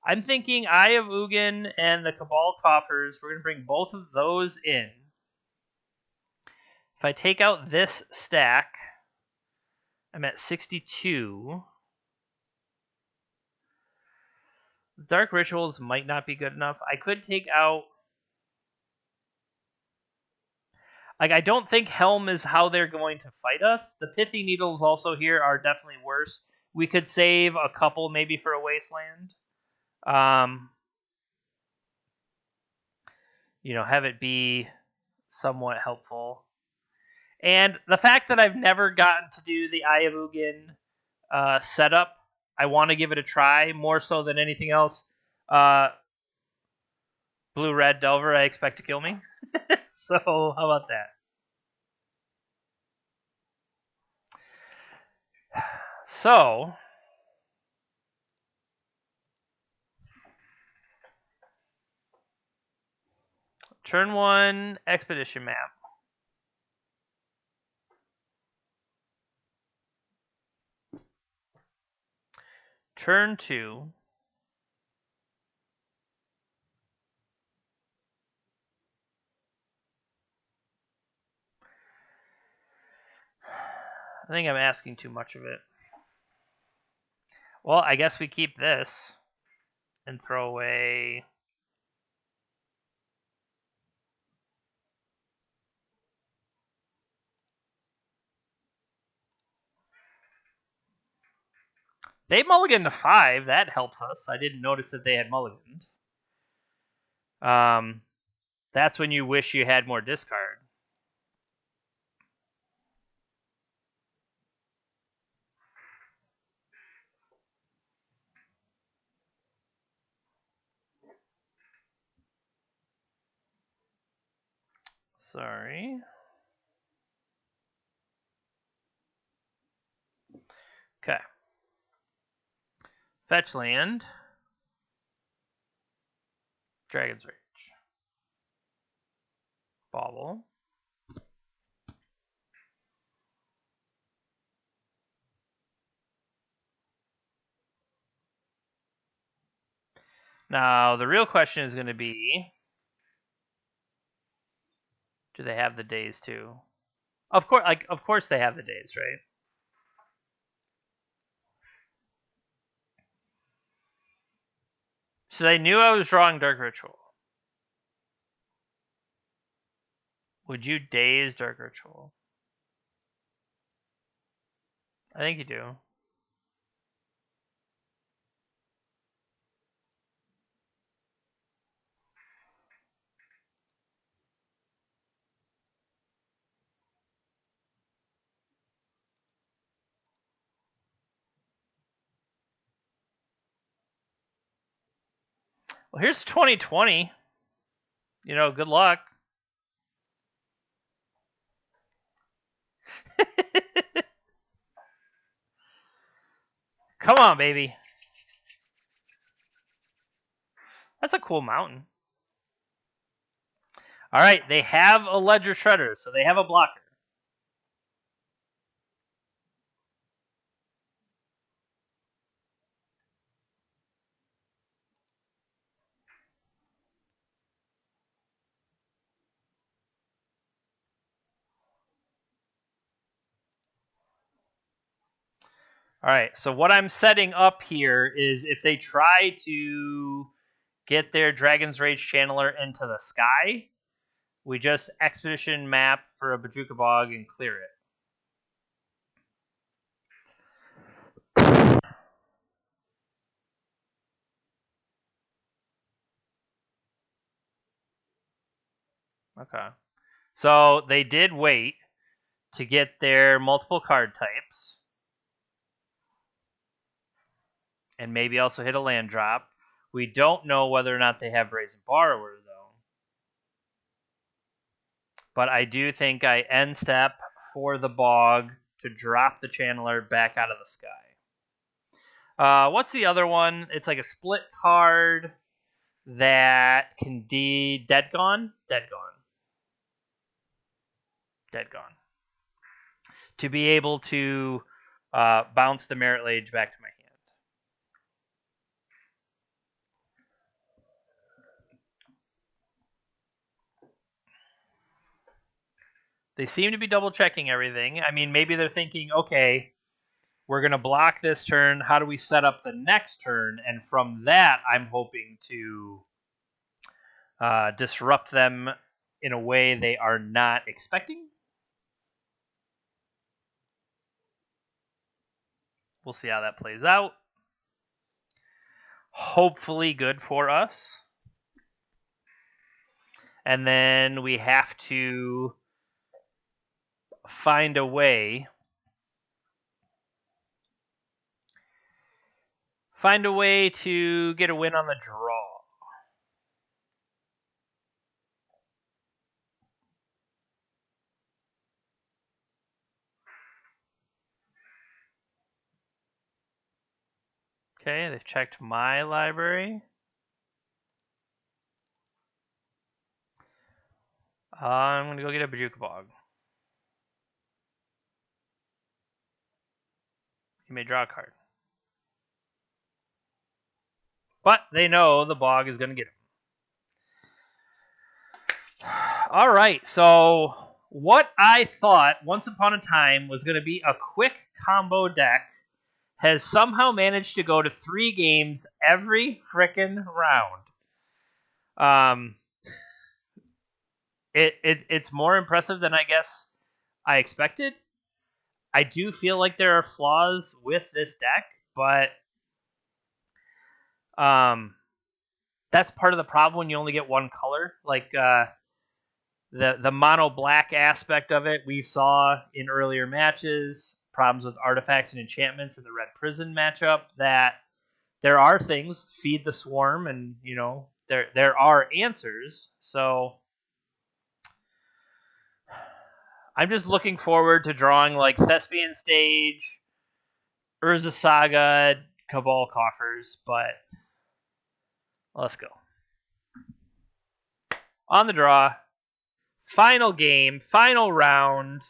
I'm thinking Eye of Ugin and the Cabal Coffers. We're gonna bring both of those in. If I take out this stack, I'm at 62. Dark Rituals might not be good enough. I could take out... Like, I don't think Helm is how they're going to fight us. The Pithy Needles also here are definitely worse. We could save a couple maybe for a Wasteland. Have it be somewhat helpful. And the fact that I've never gotten to do the Eye of Ugin setup, I want to give it a try more so than anything else. Blue-Red Delver, I expect to kill me. So, how about that? So, turn 1, Expedition Map. Turn 2. I think I'm asking too much of it. Well, I guess we keep this and throw away... They mulliganed to 5. That helps us. I didn't notice that they had mulliganed. That's when you wish you had more discard. Sorry. Okay. Fetch land. Dragon's Rage. Bauble. Now, the real question is going to be, do they have the days too? Of course they have the days, right? So they knew I was drawing Dark Ritual. Would you daze Dark Ritual? I think you do. Well, here's 2020. Good luck. Come on, baby. That's a cool mountain. All right, they have a Ledger Shredder, so they have a blocker. All right, so what I'm setting up here is if they try to get their Dragon's Rage Channeler into the sky, we just Expedition Map for a Bojuka Bog and clear it. Okay. So they did wait to get their multiple card types. And maybe also hit a land drop. We don't know whether or not they have Brazen Borrower, though. But I do think I end step for the Bog to drop the Channeler back out of the sky. What's the other one? It's like a split card that can Dead Gone. To be able to bounce the Merit Lage back to my hand. They seem to be double checking everything. I mean, maybe they're thinking, okay, we're going to block this turn. How do we set up the next turn? And from that, I'm hoping to disrupt them in a way they are not expecting. We'll see how that plays out. Hopefully good for us. And then we have to find a way to get a win on the draw. Okay, they've checked my library. I'm going to go get a Bojuka Bog. You may draw a card. But they know the Bog is going to get him. All right, so what I thought once upon a time was going to be a quick combo deck has somehow managed to go to 3 games every frickin' round. It's more impressive than I guess I expected. I do feel like there are flaws with this deck, but that's part of the problem when you only get one color. Like the mono black aspect of it, we saw in earlier matches problems with artifacts and enchantments in the Red Prison matchup. That there are things, feed the swarm, and there are answers. So I'm just looking forward to drawing like Thespian Stage, Urza Saga, Cabal Coffers, but let's go. On the draw, final game, final round.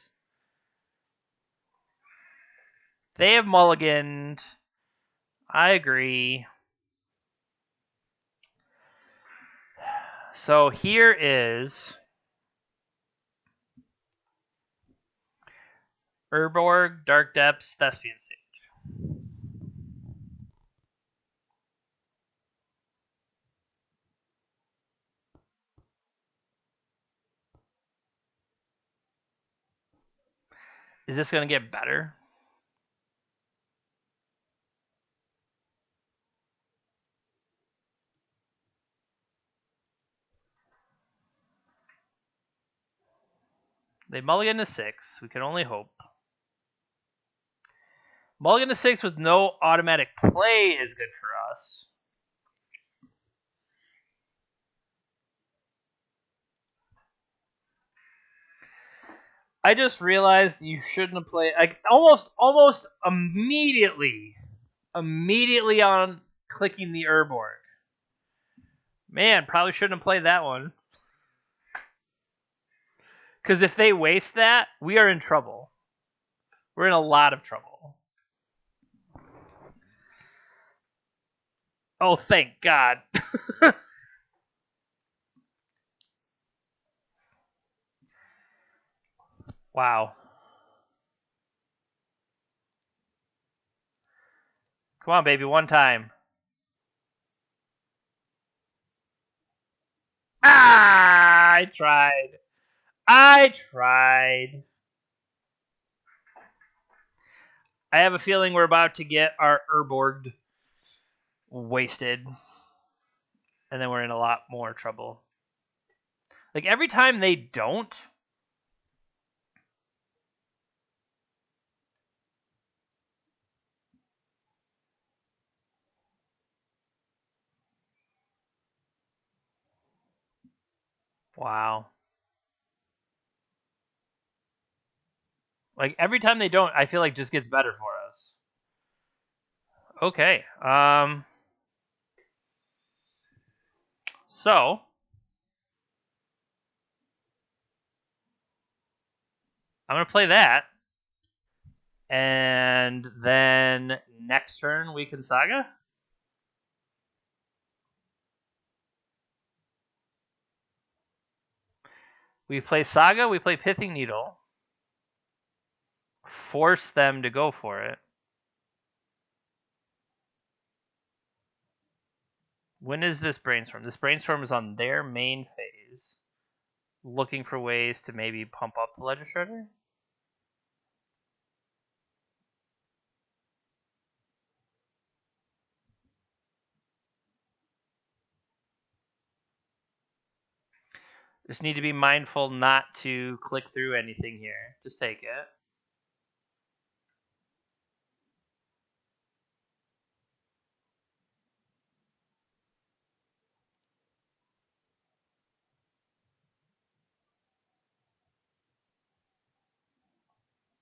They have mulliganed. I agree. So here is Urborg, Dark Depths, Thespian Stage. Is this going to get better? They mulligan to 6. We can only hope. Mulligan to 6 with no automatic play is good for us. I just realized you shouldn't have played almost immediately on clicking the Urborg. Man, probably shouldn't have played that one. Because if they waste that, we are in trouble. We're in a lot of trouble. Oh, thank God. Wow. Come on, baby, one time. Ah, I tried. I have a feeling we're about to get our Urborg wasted. And then we're in a lot more trouble. Like, every time they don't... Wow. Like, every time they don't, I feel like just gets better for us. Okay. So I'm going to play that. And then next turn, we can Saga. We play Saga, we play Pithing Needle. Force them to go for it. When is this Brainstorm? This Brainstorm is on their main phase. Looking for ways to maybe pump up the Ledger Shredder. Just need to be mindful not to click through anything here. Just take it.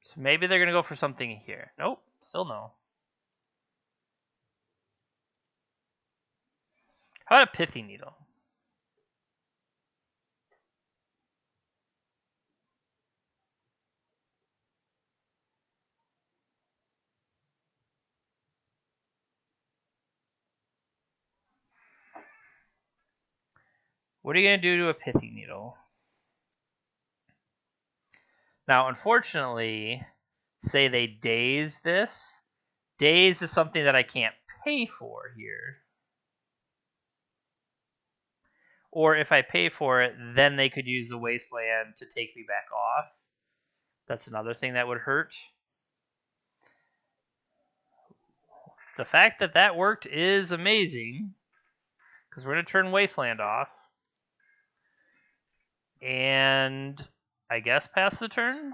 So maybe they're going to go for something here. Nope, still no. How about a Pithing Needle? What are you going to do to a Pithing Needle? Now, unfortunately, say they daze this. Daze is something that I can't pay for here. Or if I pay for it, then they could use the Wasteland to take me back off. That's another thing that would hurt. The fact that that worked is amazing, because we're going to turn Wasteland off. And I guess pass the turn?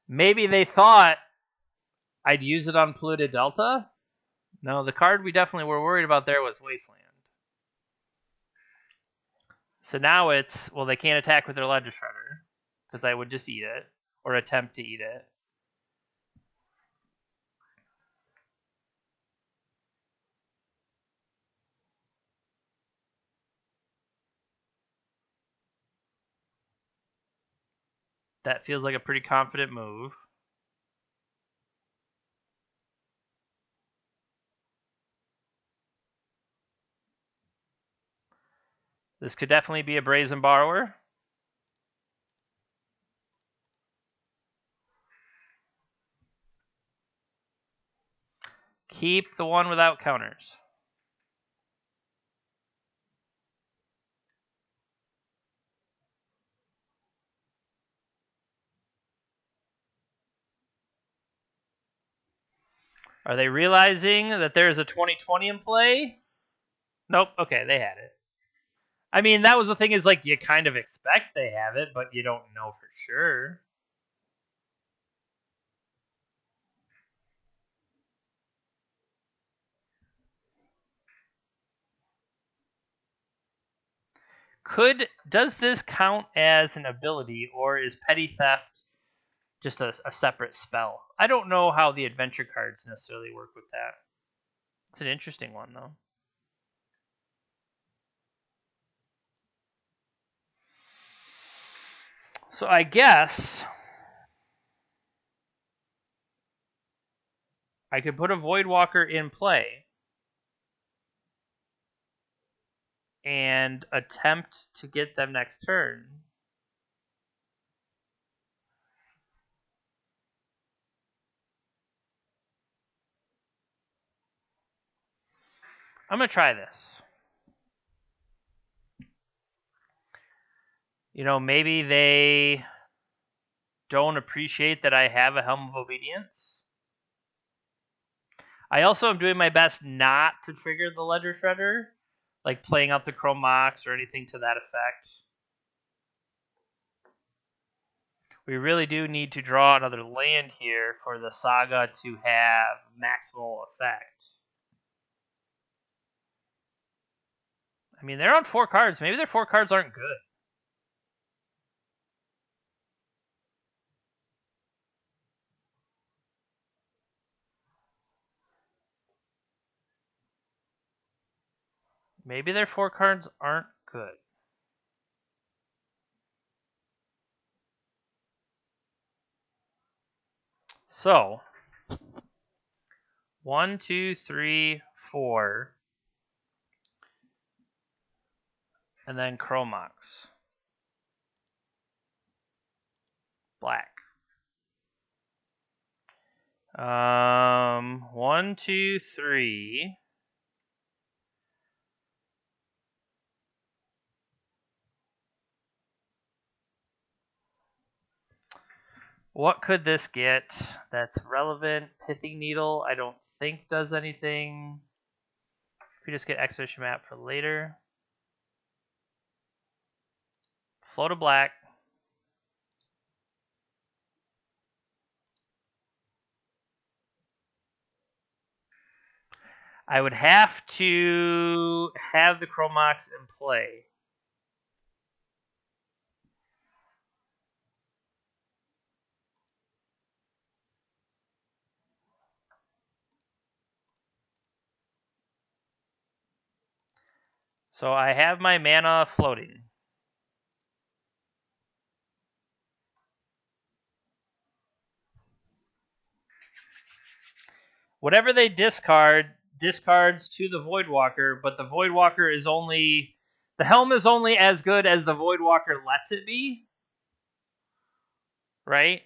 Maybe they thought I'd use it on Polluted Delta? No, the card we definitely were worried about there was Wasteland. So now it's, well, they can't attack with their Ledger Shredder, because I would just eat it, or attempt to eat it. That feels like a pretty confident move. This could definitely be a Brazen Borrower. Keep the one without counters. Are they realizing that there's a 2020 in play? Nope. Okay, they had it. I mean, that was the thing, is like you kind of expect they have it, but you don't know for sure. Does this count as an ability, or is Petty Theft just a separate spell? I don't know how the adventure cards necessarily work with that. It's an interesting one, though. So I guess I could put a Voidwalker in play and attempt to get them next turn. I'm going to try this. You know, maybe they don't appreciate that I have a Helm of Obedience. I also am doing my best not to trigger the Ledger Shredder, like playing out the Chrome Mox or anything to that effect. We really do need to draw another land here for the Saga to have maximal effect. I mean, they're on 4 cards. Maybe their 4 cards aren't good. Maybe their 4 cards aren't good. So, 1, 2, 3, 4, and then Chromox. Black. 1, 2, 3. What could this get that's relevant? Pithing Needle, I don't think does anything. If we just get Expedition Map for later. Float of Black. I would have to have the Chromox in play. So I have my mana floating. Whatever they discards to the Voidwalker, but the Voidwalker is only... The Helm is only as good as the Voidwalker lets it be. Right?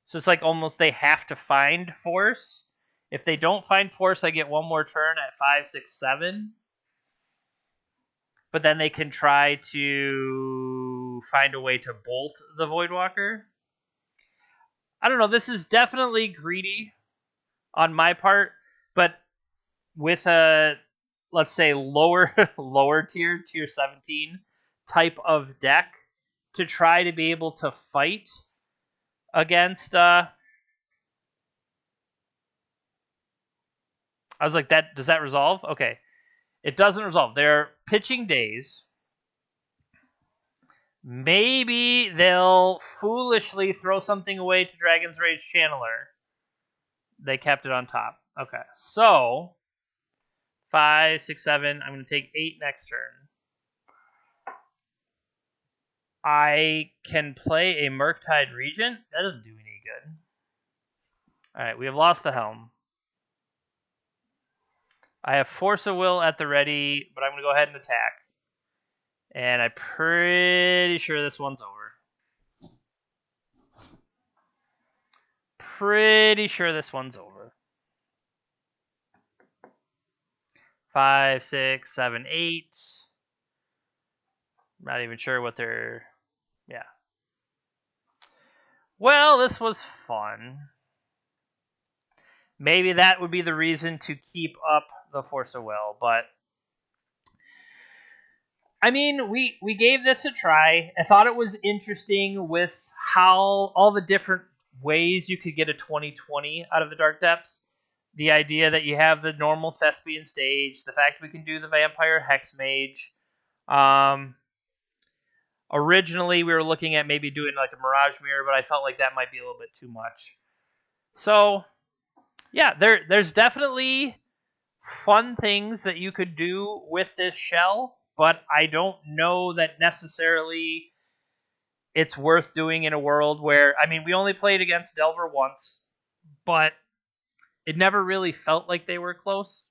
So it's like almost they have to find Force. If they don't find Force, I get one more turn at 5, 6, 7. But then they can try to find a way to bolt the Voidwalker. I don't know. This is definitely greedy on my part, but with a, let's say, lower tier 17 type of deck to try to be able to fight against... I was like, does that resolve? Okay. It doesn't resolve. They're pitching Daze. Maybe they'll foolishly throw something away to Dragon's Rage Channeler. They kept it on top. Okay. So, 5, 6, 7. I'm going to take 8 next turn. I can play a Murktide Regent. That doesn't do any good. Alright, we have lost the Helm. I have Force of Will at the ready, but I'm going to go ahead and attack. And I'm pretty sure this one's over. Pretty sure this one's over. 5, 6, 7, 8. Not even sure what they're... Yeah. Well, this was fun. Maybe that would be the reason to keep up the Force of Will, but... I mean, we gave this a try. I thought it was interesting with how all the different ways you could get a 2020 out of the Dark Depths. The idea that you have the normal Thespian stage, the fact we can do the Vampire Hex Mage. Originally, we were looking at maybe doing like a Mirage Mirror, but I felt like that might be a little bit too much. So, yeah, there's definitely fun things that you could do with this shell, but I don't know that necessarily it's worth doing in a world where, I mean, we only played against Delver once, but it never really felt like they were close,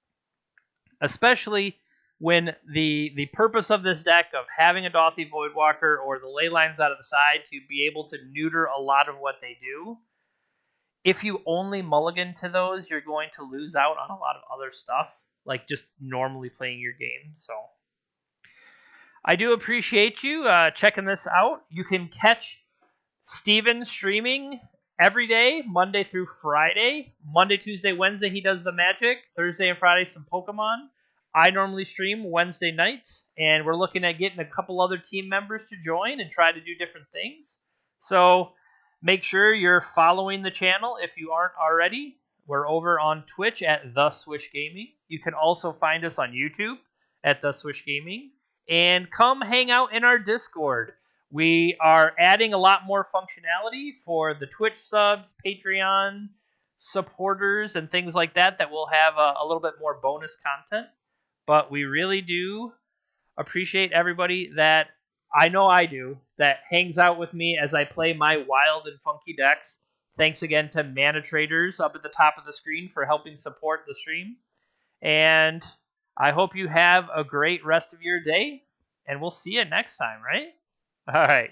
especially when the purpose of this deck of having a Dauthi Voidwalker or the ley lines out of the side to be able to neuter a lot of what they do, if you only mulligan to those, you're going to lose out on a lot of other stuff, like just normally playing your game. So I do appreciate you checking this out. You can catch Steven streaming every day, Monday through Friday. Monday, Tuesday, Wednesday, he does the Magic. Thursday and Friday, some Pokemon. I normally stream Wednesday nights, and we're looking at getting a couple other team members to join and try to do different things. So make sure you're following the channel if you aren't already. We're over on Twitch at The Swish Gaming. You can also find us on YouTube at The Swish Gaming, and come hang out in our Discord. We are adding a lot more functionality for the Twitch subs, Patreon supporters, and things like that will have a little bit more bonus content. But we really do appreciate everybody that I know I do that hangs out with me as I play my wild and funky decks. Thanks again to Mana Traders up at the top of the screen for helping support the stream. And I hope you have a great rest of your day, and we'll see you next time, right? All right.